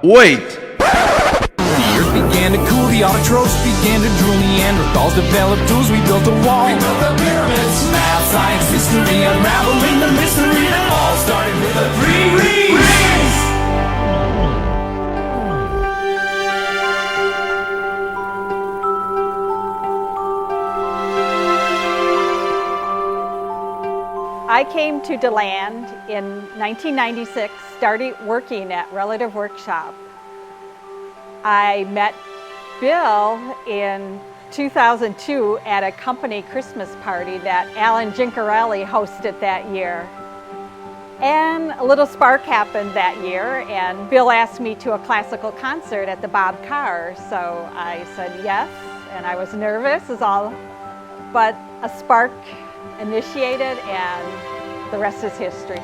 8. The earth began to cool, the autotrophs began to drool, Neanderthals developed tools, we built a wall. We built the pyramids, math, science, history, unraveling the mystery that all started with the 3 rings. I came to DeLand in 1996, started working at Relative Workshop. I met Bill in 2002 at a company Christmas party that Alan Gincarelli hosted that year. And a little spark happened that year, and Bill asked me to a classical concert at the Bob Carr, so I said yes, and I was nervous as all, but a spark initiated, and the rest is history.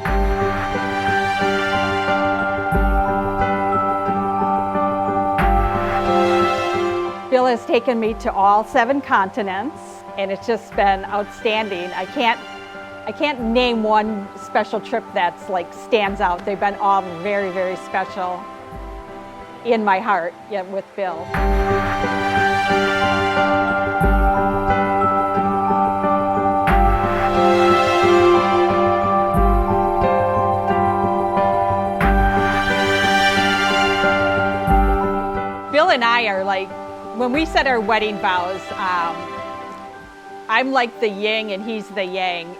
Bill has taken me to all 7 continents, and it's just been outstanding. I can't name one special trip that's like stands out. They've been all very, very special in my heart, with Bill. Bill and I are like, when we said our wedding vows, I'm like the yin and he's the yang.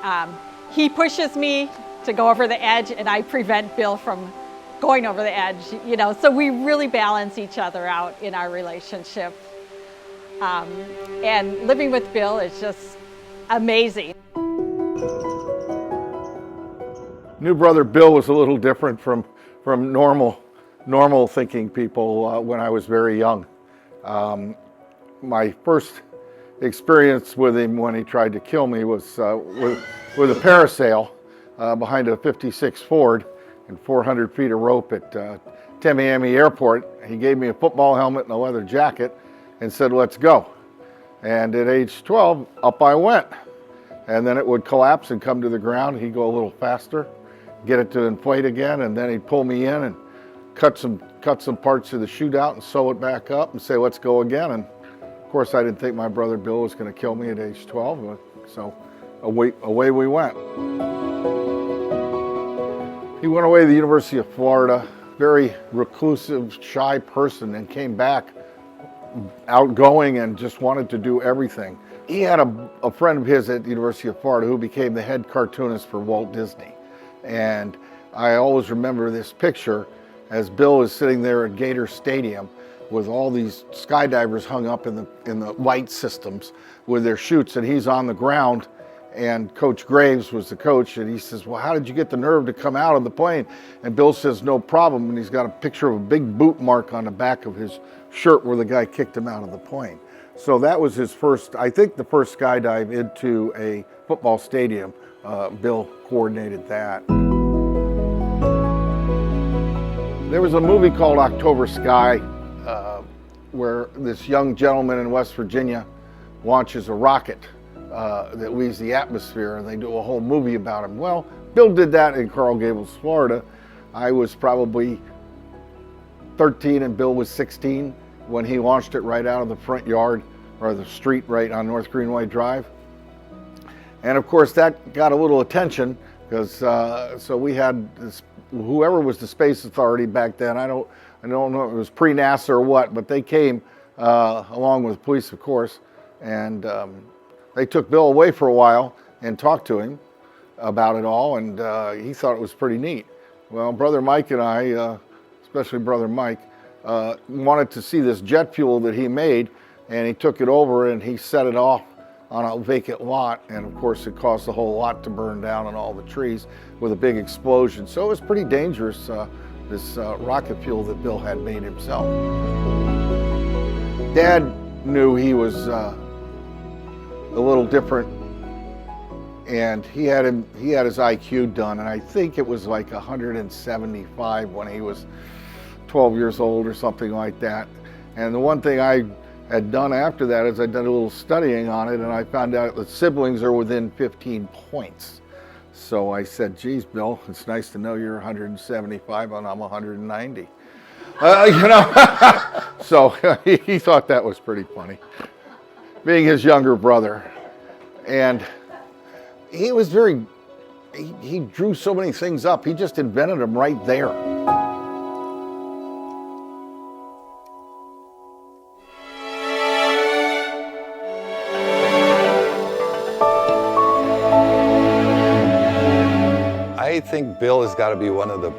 He pushes me to go over the edge, and I prevent Bill from going over the edge, so we really balance each other out in our relationship. And living with Bill is just amazing. New brother Bill was a little different from normal thinking people when I was very young. My first experience with him when he tried to kill me was with a parasail behind a 56 Ford and 400 feet of rope at Tamiami Airport. He gave me a football helmet and a leather jacket and said, "Let's go." And at age 12, up I went. And then it would collapse and come to the ground. He'd go a little faster, get it to inflate again, and then he'd pull me in and cut some parts of the chute out and sew it back up and say, "Let's go again." And of course, I didn't think my brother Bill was going to kill me at age 12, so away we went. He went away to the University of Florida, very reclusive, shy person, and came back outgoing and just wanted to do everything. He had a friend of his at the University of Florida who became the head cartoonist for Walt Disney. And I always remember this picture as Bill is sitting there at Gator Stadium with all these skydivers hung up in the light systems with their chutes, and he's on the ground, and Coach Graves was the coach, and he says, "Well, how did you get the nerve to come out of the plane?" And Bill says, "No problem," and he's got a picture of a big boot mark on the back of his shirt where the guy kicked him out of the plane. So that was his first, I think the first skydive into a football stadium. Bill coordinated that. There was a movie called October Sky where this young gentleman in West Virginia launches a rocket that leaves the atmosphere, and they do a whole movie about him. Well, Bill did that in Coral Gables, Florida. I was probably 13 and Bill was 16 when he launched it right out of the front yard or the street right on North Greenway Drive. And of course that got a little attention because so we had this, whoever was the space authority back then, I don't know if it was pre-NASA or what, but they came along with police, of course, and they took Bill away for a while and talked to him about it all, and he thought it was pretty neat. Well, Brother Mike and I, especially Brother Mike, wanted to see this jet fuel that he made, and he took it over and he set it off on a vacant lot, and of course it caused the whole lot to burn down and all the trees with a big explosion. So it was pretty dangerous, this rocket fuel that Bill had made himself. Dad knew he was a little different, and he had his IQ done, and I think it was like 175 when he was 12 years old or something like that. And the one thing I had done after that is I did a little studying on it, and I found out that siblings are within 15 points. So I said, "Geez, Bill, it's nice to know you're 175 and I'm 190. You know. So he thought that was pretty funny, being his younger brother. And he was he drew so many things up, he just invented them right there. I think Bill has got to be one of the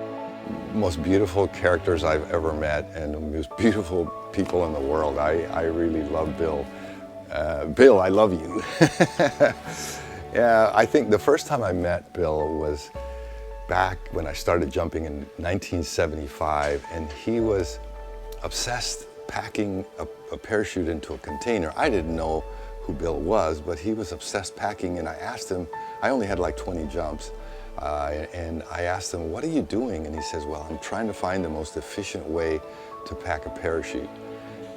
most beautiful characters I've ever met and the most beautiful people in the world. I really love Bill. Bill, I love you. Yeah, I think the first time I met Bill was back when I started jumping in 1975, and he was obsessed packing a parachute into a container. I didn't know who Bill was, but he was obsessed packing, and I asked him, I only had like 20 jumps, and I asked him, what are you doing? And he says, well, I'm trying to find the most efficient way to pack a parachute.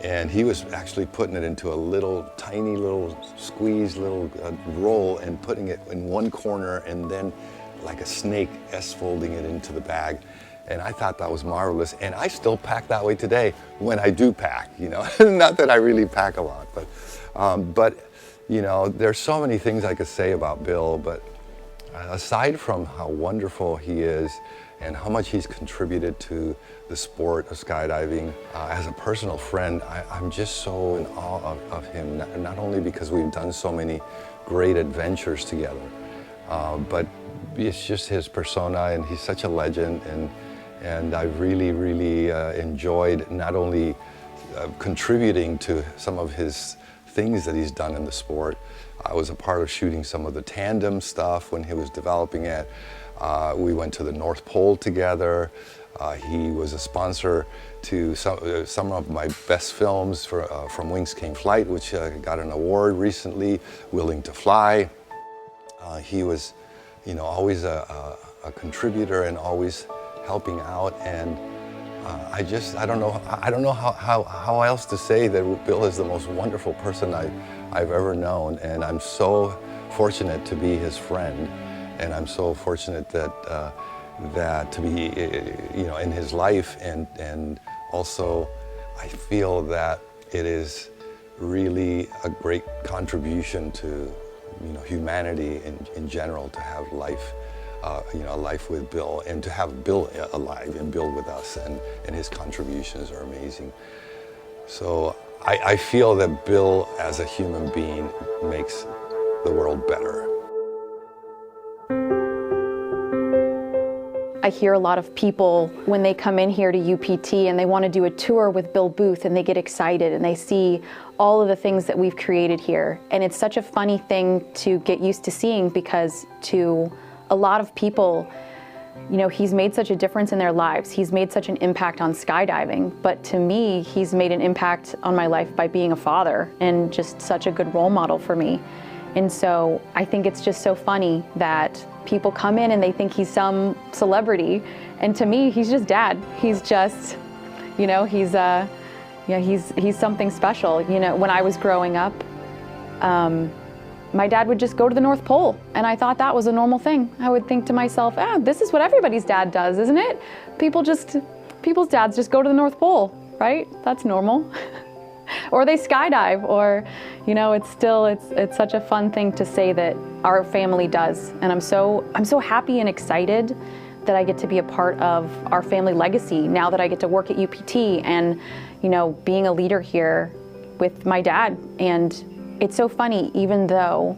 And he was actually putting it into a tiny little squeeze roll and putting it in one corner, and then like a snake S-folding it into the bag. And I thought that was marvelous. And I still pack that way today when I do pack, you know. Not that I really pack a lot, but you know, there's so many things I could say about Bill, but aside from how wonderful he is and how much he's contributed to the sport of skydiving, as a personal friend, I'm just so in awe of him, not only because we've done so many great adventures together, but it's just his persona, and he's such a legend, and I've really enjoyed not only contributing to some of his things that he's done in the sport. I was a part of shooting some of the tandem stuff when he was developing it. We went to the North Pole together. He was a sponsor to some of my best films from Wings Came Flight, which got an award recently, Willing to Fly. He was, you know, always a contributor and always helping out, and I don't know how else to say that Bill is the most wonderful person I've ever known, and I'm so fortunate to be his friend, and I'm so fortunate that to be, you know, in his life, and also I feel that it is really a great contribution to, you know, humanity in general to have life. You know, a life with Bill, and to have Bill alive and Bill with us, and his contributions are amazing. So I feel that Bill as a human being makes the world better. I hear a lot of people when they come in here to UPT and they want to do a tour with Bill Booth, and they get excited and they see all of the things that we've created here. And it's such a funny thing to get used to seeing, because to a lot of people, you know, he's made such a difference in their lives. He's made such an impact on skydiving, but to me, he's made an impact on my life by being a father and just such a good role model for me. And so I think it's just so funny that people come in and they think he's some celebrity, and to me, he's just dad. He's just, you know, he's something special. You know, when I was growing up, my dad would just go to the North Pole, and I thought that was a normal thing. I would think to myself, this is what everybody's dad does, isn't it? People's dads just go to the North Pole, right? That's normal. Or they skydive, or, you know, it's such a fun thing to say that our family does. And I'm so happy and excited that I get to be a part of our family legacy now that I get to work at UPT and, you know, being a leader here with my dad. And it's so funny, even though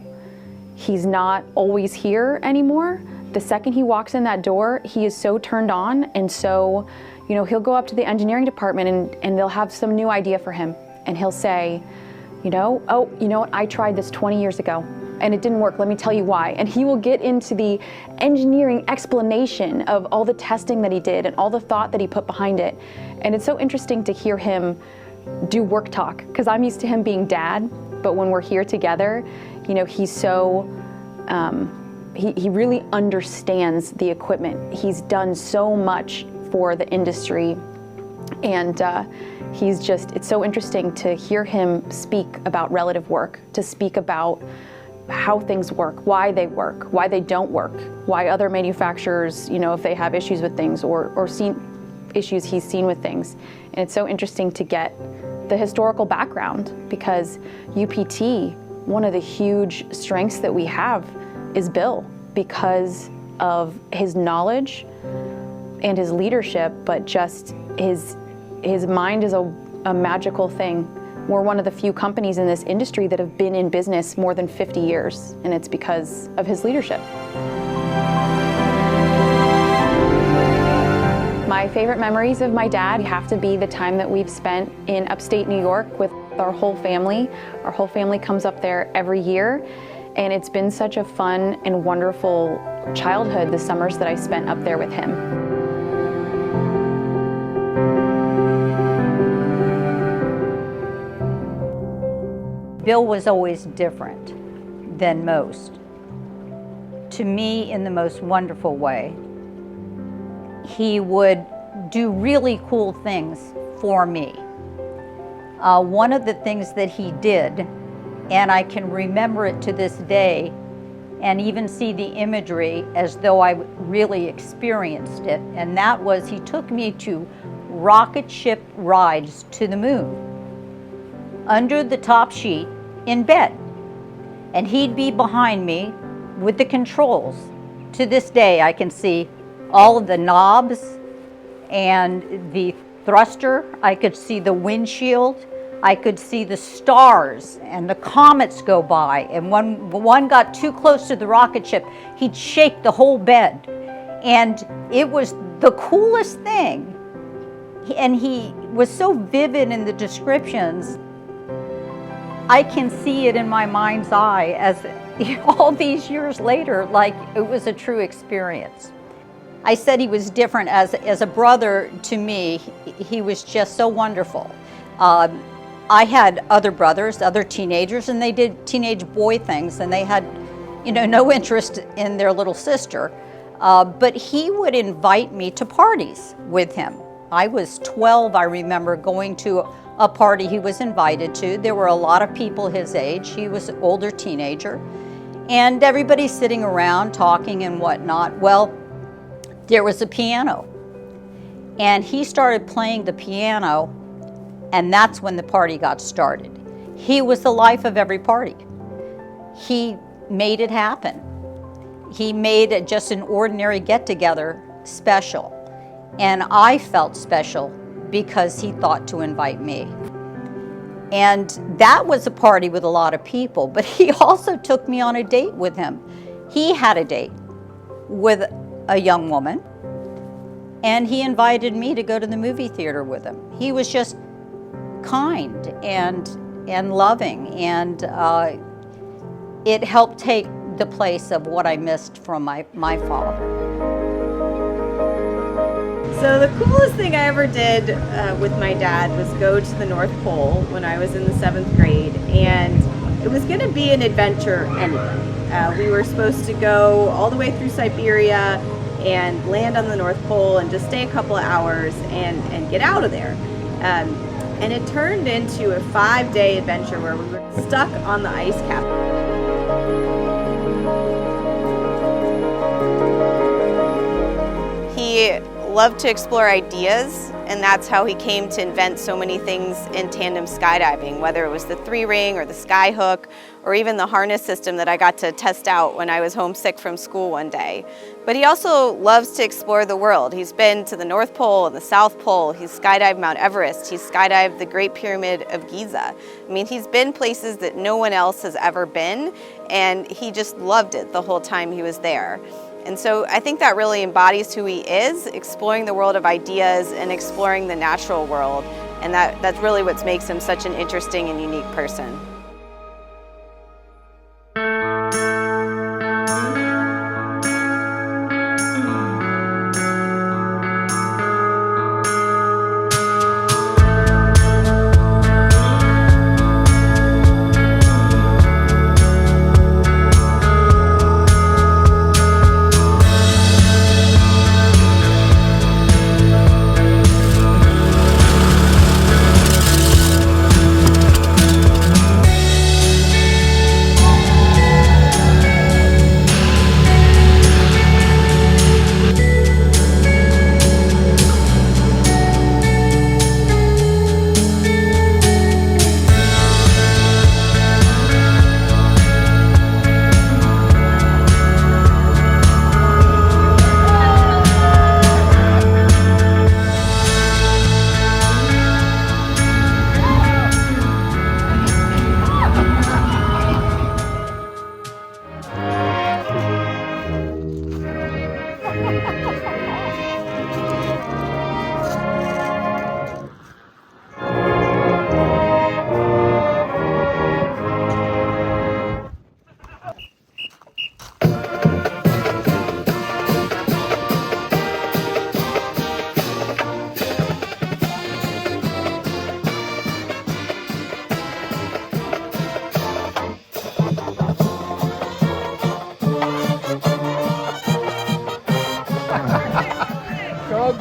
he's not always here anymore, the second he walks in that door, he is so turned on, and so, you know, he'll go up to the engineering department and they'll have some new idea for him. And he'll say, you know, oh, you know what, I tried this 20 years ago and it didn't work, let me tell you why. And he will get into the engineering explanation of all the testing that he did and all the thought that he put behind it. And it's so interesting to hear him do work talk, because I'm used to him being dad, but when we're here together, you know, he's so, he really understands the equipment. He's done so much for the industry, and it's so interesting to hear him speak about relative work, to speak about how things work, why they don't work, why other manufacturers, you know, if they have issues with things, or issues he's seen with things. And it's so interesting to get the historical background, because UPT, one of the huge strengths that we have is Bill, because of his knowledge and his leadership, but just his mind is a magical thing. We're one of the few companies in this industry that have been in business more than 50 years, and it's because of his leadership. My favorite memories of my dad have to be the time that we've spent in upstate New York with our whole family. Our whole family comes up there every year, and it's been such a fun and wonderful childhood, the summers that I spent up there with him. Bill was always different than most. To me, in the most wonderful way. He would do really cool things for me. One of the things that he did, and I can remember it to this day, and even see the imagery as though I really experienced it, and that was he took me to rocket ship rides to the moon, under the top sheet, in bed. And he'd be behind me with the controls. To this day, I can see all of the knobs and the thruster. I could see the windshield. I could see the stars and the comets go by. And when one got too close to the rocket ship, he'd shake the whole bed. And it was the coolest thing. And he was so vivid in the descriptions. I can see it in my mind's eye as all these years later, like it was a true experience. I said he was different as a brother to me. He was just so wonderful. I had other brothers, other teenagers, and they did teenage boy things, and they had, no interest in their little sister. But he would invite me to parties with him. I was 12, I remember going to a party he was invited to. There were a lot of people his age. He was an older teenager. And everybody sitting around talking and whatnot. Well, there was a piano. And he started playing the piano, and that's when the party got started. He was the life of every party. He made it happen. He made just an ordinary get-together special. And I felt special because he thought to invite me. And that was a party with a lot of people, but he also took me on a date with him. He had a date with a young woman, and he invited me to go to the movie theater with him. He was just kind and loving, and it helped take the place of what I missed from my father. So the coolest thing I ever did with my dad was go to the North Pole when I was in the 7th grade, and it was going to be an adventure anyway. We were supposed to go all the way through Siberia and land on the North Pole and just stay a couple of hours and get out of there. And it turned into a 5-day adventure where we were stuck on the ice cap. He loved to explore ideas, and that's how he came to invent so many things in tandem skydiving, whether it was the 3-ring or the sky hook or even the harness system that I got to test out when I was homesick from school one day. But he also loves to explore the world. He's been to the North Pole and the South Pole. He's skydived Mount Everest. He's skydived the Great Pyramid of Giza. I mean, he's been places that no one else has ever been, and he just loved it the whole time he was there. And so I think that really embodies who he is, exploring the world of ideas and exploring the natural world. And that's really what makes him such an interesting and unique person.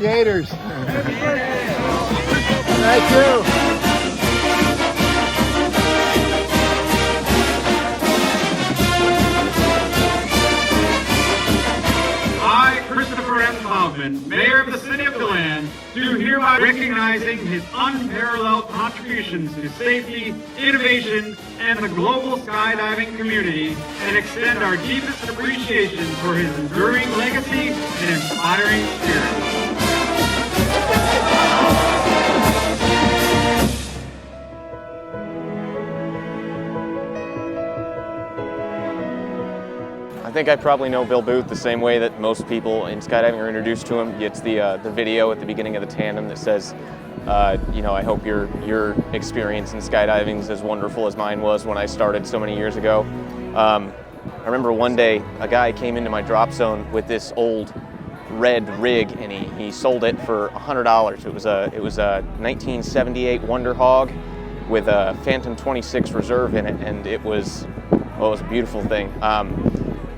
Gators. Thank you. Mayor of the City of DeLand, do hereby recognizing his unparalleled contributions to safety, innovation, and the global skydiving community, and extend our deepest appreciation for his enduring legacy and inspiring spirit. I think I probably know Bill Booth the same way that most people in skydiving are introduced to him. It's the video at the beginning of the tandem that says, you know, I hope your experience in skydiving is as wonderful as mine was when I started so many years ago. I remember one day a guy came into my drop zone with this old red rig, and he sold it for $100. It was a 1978 Wonder Hog with a Phantom 26 reserve in it, and it was a beautiful thing.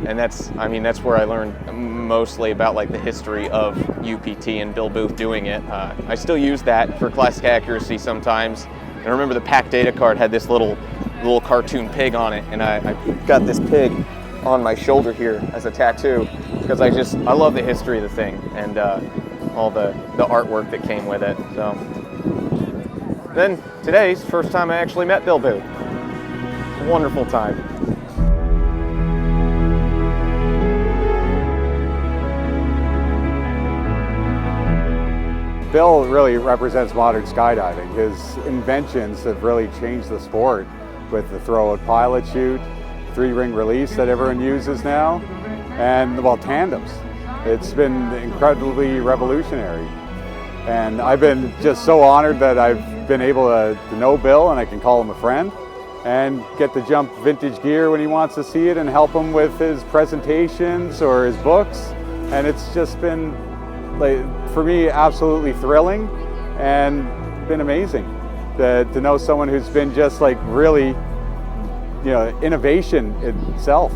And that's where I learned mostly about like the history of UPT and Bill Booth doing it. I still use that for classic accuracy sometimes. And I remember the pack data card had this little cartoon pig on it, and I got this pig on my shoulder here as a tattoo because I love the history of the thing and all the artwork that came with it. So then today's the first time I actually met Bill Booth. A wonderful time. Bill really represents modern skydiving. His inventions have really changed the sport with the throw-out pilot chute, 3-ring release that everyone uses now, and well, tandems. It's been incredibly revolutionary. And I've been just so honored that I've been able to know Bill and I can call him a friend and get to jump vintage gear when he wants to see it and help him with his presentations or his books. And it's just been, like, for me, absolutely thrilling and been amazing to know someone who's been just like really, you know, innovation itself.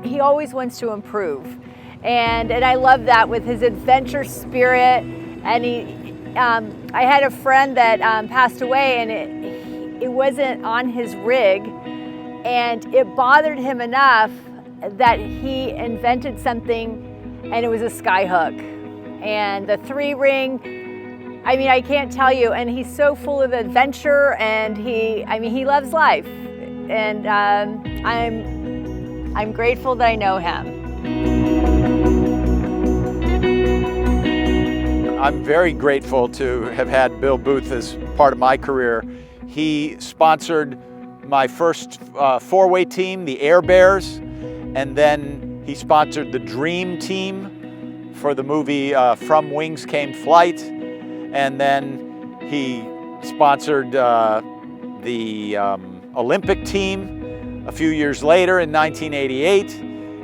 He always wants to improve, and I love that with his adventure spirit. And I had a friend that passed away, and it wasn't on his rig, and it bothered him enough that he invented something, and it was a sky hook. And the 3-ring, I mean, I can't tell you, and he's so full of adventure, and he loves life. And I'm grateful that I know him. I'm very grateful to have had Bill Booth as part of my career. He sponsored my first 4-way team, the Air Bears, and then he sponsored the Dream Team for the movie From Wings Came Flight, and then he sponsored the Olympic team a few years later in 1988,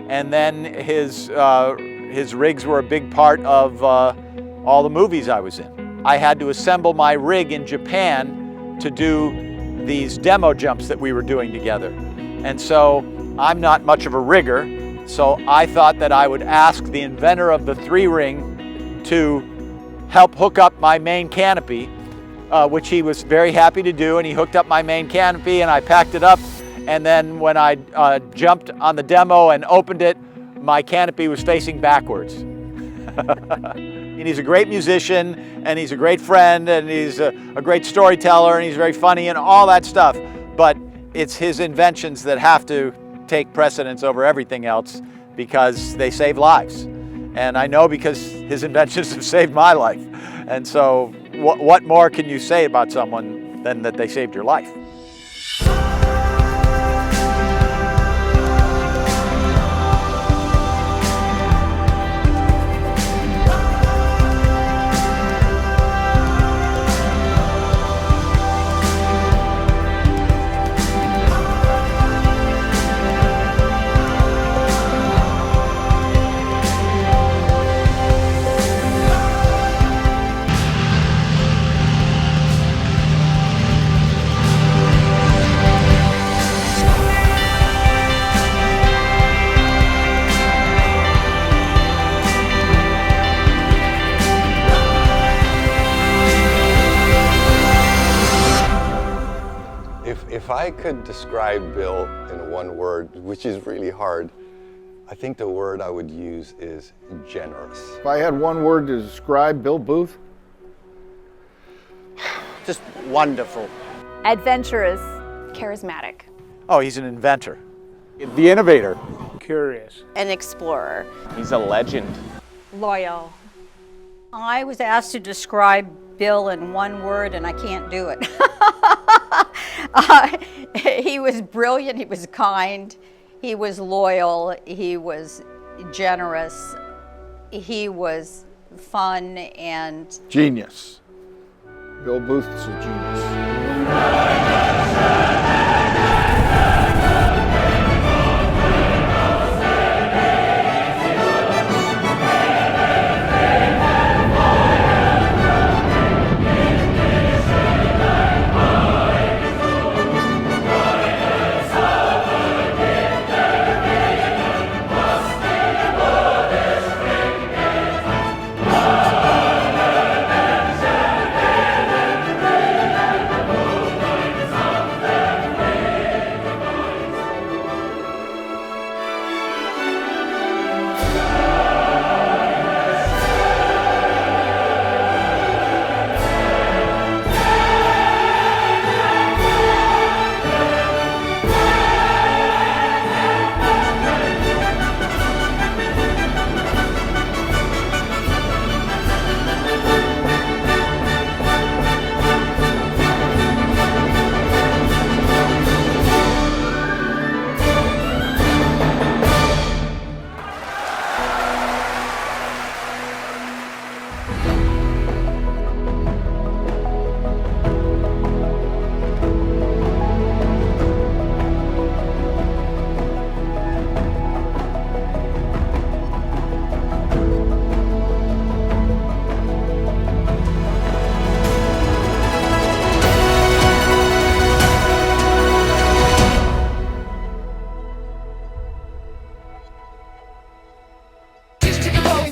and then his rigs were a big part of all the movies I was in. I had to assemble my rig in Japan to do these demo jumps that we were doing together. And so I'm not much of a rigger, so I thought that I would ask the inventor of the 3-ring to help hook up my main canopy, which he was very happy to do, and he hooked up my main canopy and I packed it up, and then when I jumped on the demo and opened it, my canopy was facing backwards. And he's a great musician, and he's a great friend, and he's a great storyteller, and he's very funny and all that stuff, but it's his inventions that have to take precedence over everything else because they save lives. And I know because his inventions have saved my life. And so what more can you say about someone than that they saved your life? If I could describe Bill in one word, which is really hard, I think the word I would use is generous. If I had one word to describe Bill Booth, just wonderful. Adventurous. Charismatic. Oh, he's an inventor. The innovator. Curious. An explorer. He's a legend. Loyal. I was asked to describe Bill in one word, and I can't do it. He was brilliant, he was kind, he was loyal, he was generous, he was fun, and genius. Bill Booth is a genius.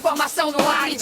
Formação no ar e